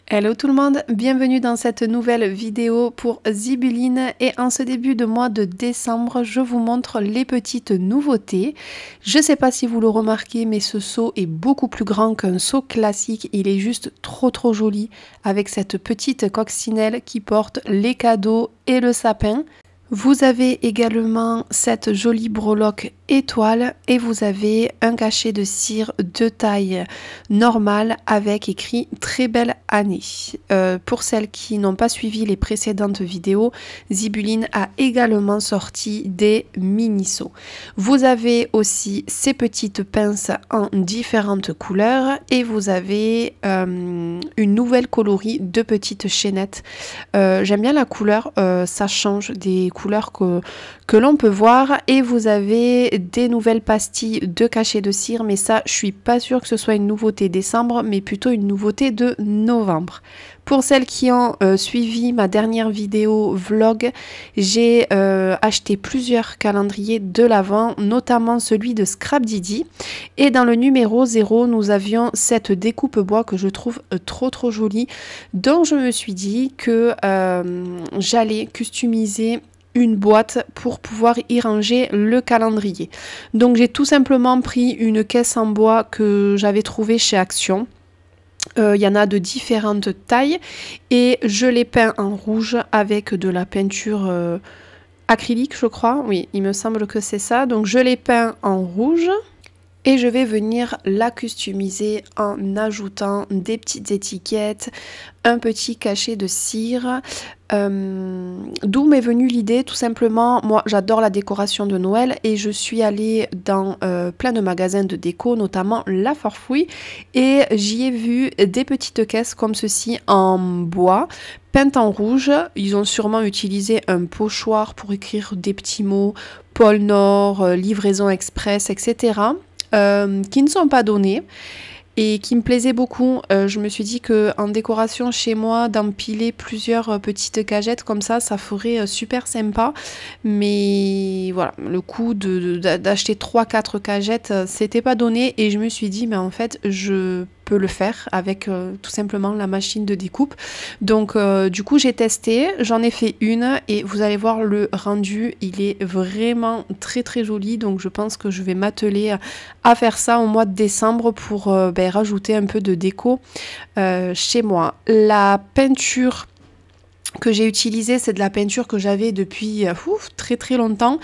Hello tout le monde, bienvenue dans cette nouvelle vidéo pour Zibuline et en ce début de mois de décembre, je vous montre les petites nouveautés. Je ne sais pas si vous le remarquez, mais ce seau est beaucoup plus grand qu'un seau classique. Il est juste trop joli avec cette petite coccinelle qui porte les cadeaux et le sapin. Vous avez également cette jolie breloque étoile et vous avez un cachet de cire de taille normale avec écrit très belle année. Pour celles qui n'ont pas suivi les précédentes vidéos, Zibuline a également sorti des mini-seaux. Vous avez aussi ces petites pinces en différentes couleurs et vous avez une nouvelle coloris de petites chaînettes. J'aime bien la couleur, ça change des couleurs que l'on peut voir et vous avez des nouvelles pastilles de cachet de cire, mais ça je suis pas sûre que ce soit une nouveauté décembre mais plutôt une nouveauté de novembre. Pour celles qui ont suivi ma dernière vidéo vlog, j'ai acheté plusieurs calendriers de l'Avent, notamment celui de Scrap Didi. Et dans le numéro 0, nous avions cette découpe bois que je trouve trop jolie. Donc je me suis dit que j'allais customiser une boîte pour pouvoir y ranger le calendrier. Donc j'ai tout simplement pris une caisse en bois que j'avais trouvée chez Action. Il y en a de différentes tailles et je l'ai peint en rouge avec de la peinture acrylique, je crois. Oui, il me semble que c'est ça. Donc je l'ai peint en rouge. Et je vais venir la customiser en ajoutant des petites étiquettes, un petit cachet de cire. D'où m'est venue l'idée, tout simplement, moi j'adore la décoration de Noël et je suis allée dans plein de magasins de déco, notamment La Farfouille, et j'y ai vu des petites caisses comme ceci en bois, peintes en rouge. Ils ont sûrement utilisé un pochoir pour écrire des petits mots, pôle Nord, livraison express, etc. Qui ne sont pas donnés et qui me plaisaient beaucoup. Je me suis dit que en décoration chez moi, d'empiler plusieurs petites cagettes comme ça ferait super sympa. Mais voilà, le coup d'acheter 3-4 cagettes, c'était pas donné et je me suis dit, mais en fait, je peux le faire avec tout simplement la machine de découpe. Donc du coup j'ai testé, j'en ai fait une et vous allez voir le rendu, il est vraiment très joli. Donc je pense que je vais m'atteler à faire ça au mois de décembre pour rajouter un peu de déco chez moi. La peinture que j'ai utilisé, c'est de la peinture que j'avais depuis très longtemps.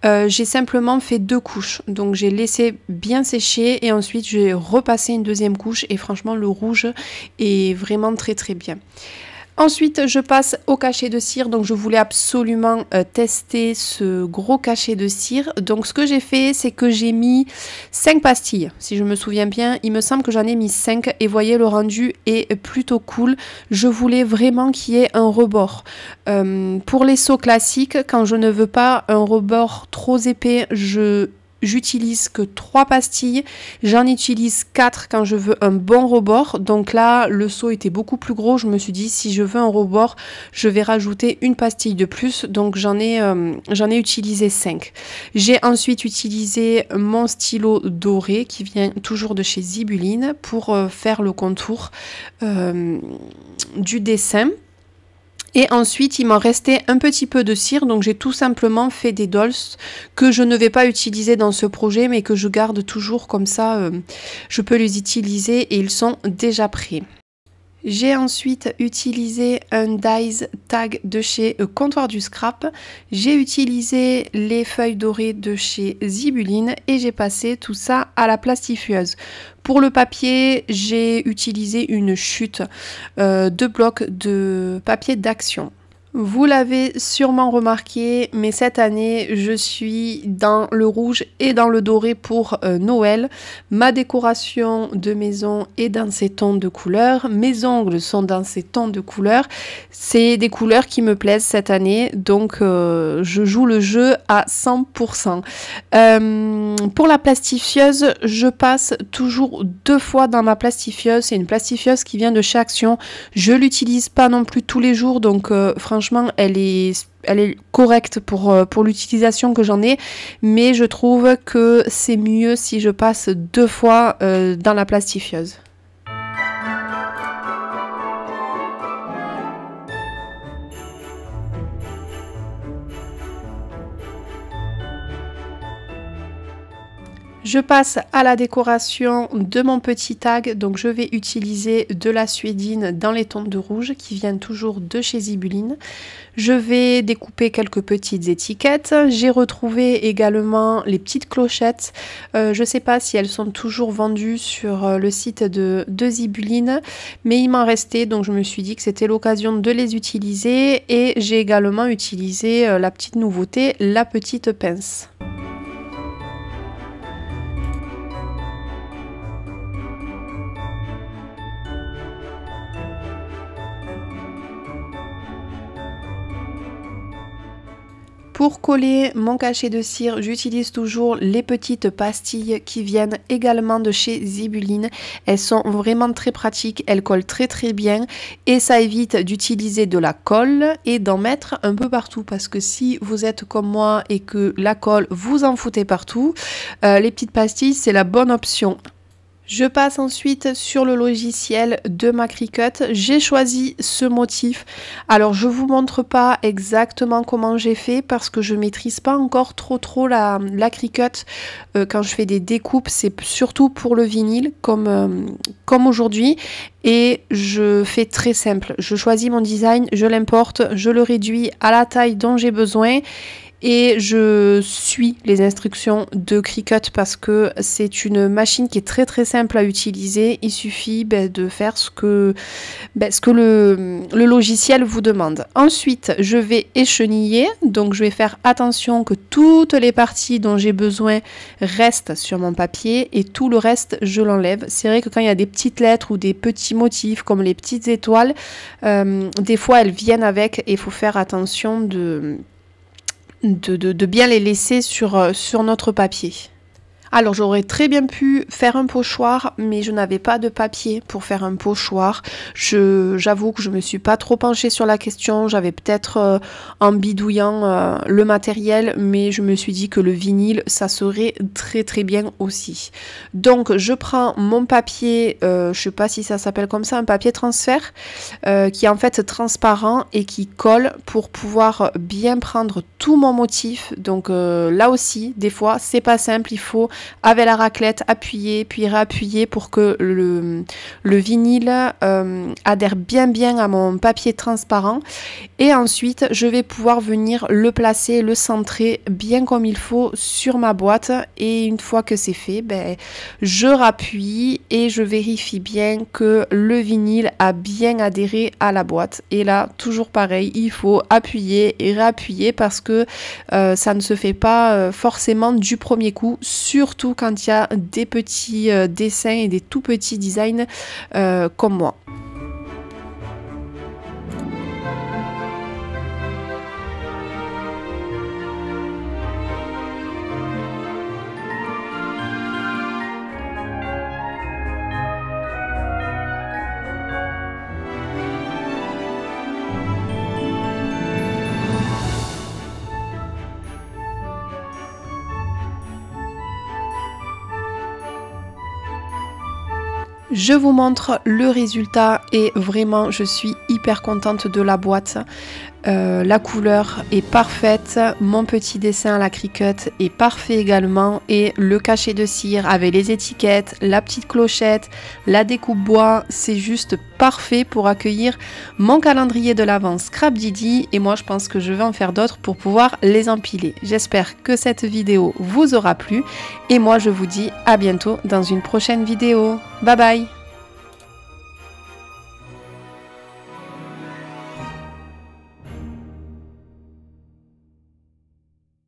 J'ai simplement fait 2 couches, donc j'ai laissé bien sécher et ensuite j'ai repassé une deuxième couche et franchement le rouge est vraiment très bien. Ensuite, je passe au cachet de cire. Donc, je voulais absolument tester ce gros cachet de cire. Donc, ce que j'ai fait, c'est que j'ai mis 5 pastilles. Si je me souviens bien, il me semble que j'en ai mis 5. Et voyez, le rendu est plutôt cool. Je voulais vraiment qu'il y ait un rebord. Pour les seaux classiques, quand je ne veux pas un rebord trop épais, j'utilise que 3 pastilles, j'en utilise 4 quand je veux un bon rebord. Donc là, le seau était beaucoup plus gros. Je me suis dit, si je veux un rebord, je vais rajouter une pastille de plus. Donc j'en ai utilisé 5. J'ai ensuite utilisé mon stylo doré qui vient toujours de chez Zibuline pour faire le contour du dessin. Et ensuite, il m'en restait un petit peu de cire, donc j'ai tout simplement fait des dolls que je ne vais pas utiliser dans ce projet, mais que je garde toujours comme ça, je peux les utiliser et ils sont déjà prêts. J'ai ensuite utilisé un dies tag de chez Comptoir du Scrap. J'ai utilisé les feuilles dorées de chez Zibuline et j'ai passé tout ça à la plastifieuse. Pour le papier, j'ai utilisé une chute de blocs de papier d'Action. Vous l'avez sûrement remarqué, mais cette année, je suis dans le rouge et dans le doré pour Noël. Ma décoration de maison est dans ces tons de couleurs. Mes ongles sont dans ces tons de couleurs. C'est des couleurs qui me plaisent cette année, donc je joue le jeu à 100%. Pour la plastifieuse, je passe toujours 2 fois dans ma plastifieuse. C'est une plastifieuse qui vient de chez Action. Je l'utilise pas non plus tous les jours, donc franchement, elle est correcte pour l'utilisation que j'en ai, mais je trouve que c'est mieux si je passe 2 fois dans la plastifieuse. Je passe à la décoration de mon petit tag, donc je vais utiliser de la suédine dans les tons de rouge qui viennent toujours de chez Zibeline. Je vais découper quelques petites étiquettes. J'ai retrouvé également les petites clochettes. Je ne sais pas si elles sont toujours vendues sur le site de Zibeline, mais il m'en restait, donc je me suis dit que c'était l'occasion de les utiliser. Et j'ai également utilisé la petite nouveauté, la petite pince. Pour coller mon cachet de cire, j'utilise toujours les petites pastilles qui viennent également de chez Zibeline. Elles sont vraiment très pratiques, elles collent très bien et ça évite d'utiliser de la colle et d'en mettre un peu partout, parce que si vous êtes comme moi et que la colle vous en foutez partout, les petites pastilles c'est la bonne option. Je passe ensuite sur le logiciel de ma Cricut. J'ai choisi ce motif. Alors je vous montre pas exactement comment j'ai fait parce que je maîtrise pas encore trop la Cricut. Quand je fais des découpes, c'est surtout pour le vinyle comme aujourd'hui. Et je fais très simple. Je choisis mon design, je l'importe, je le réduis à la taille dont j'ai besoin. Et je suis les instructions de Cricut parce que c'est une machine qui est très simple à utiliser. Il suffit de faire ce que le logiciel vous demande. Ensuite, je vais écheniller. Donc, je vais faire attention que toutes les parties dont j'ai besoin restent sur mon papier et tout le reste, je l'enlève. C'est vrai que quand il y a des petites lettres ou des petits motifs comme les petites étoiles, des fois elles viennent avec et il faut faire attention de bien les laisser sur notre papier. Alors j'aurais très bien pu faire un pochoir, mais je n'avais pas de papier pour faire un pochoir. J'avoue que je me suis pas trop penchée sur la question. J'avais peut-être en bidouillant le matériel, mais je me suis dit que le vinyle, ça serait très bien aussi. Donc je prends mon papier, je sais pas si ça s'appelle comme ça, un papier transfert, qui est en fait transparent et qui colle pour pouvoir bien prendre tout mon motif. Donc là aussi, des fois, c'est pas simple, il faut avec la raclette appuyer puis réappuyer pour que le vinyle adhère bien à mon papier transparent, et ensuite je vais pouvoir venir le placer, le centrer bien comme il faut sur ma boîte, et une fois que c'est fait, je rappuie et je vérifie bien que le vinyle a bien adhéré à la boîte. Et là toujours pareil, il faut appuyer et réappuyer parce que ça ne se fait pas forcément du premier coup, surtout quand il y a des petits dessins et des tout petits designs comme moi. Je vous montre le résultat et vraiment je suis hyper contente de la boîte. La couleur est parfaite, mon petit dessin à la Cricut est parfait également, et le cachet de cire avec les étiquettes, la petite clochette, la découpe bois, c'est juste parfait pour accueillir mon calendrier de l'Avent Scrap Didi, et moi je pense que je vais en faire d'autres pour pouvoir les empiler. J'espère que cette vidéo vous aura plu et moi je vous dis à bientôt dans une prochaine vidéo. Bye bye!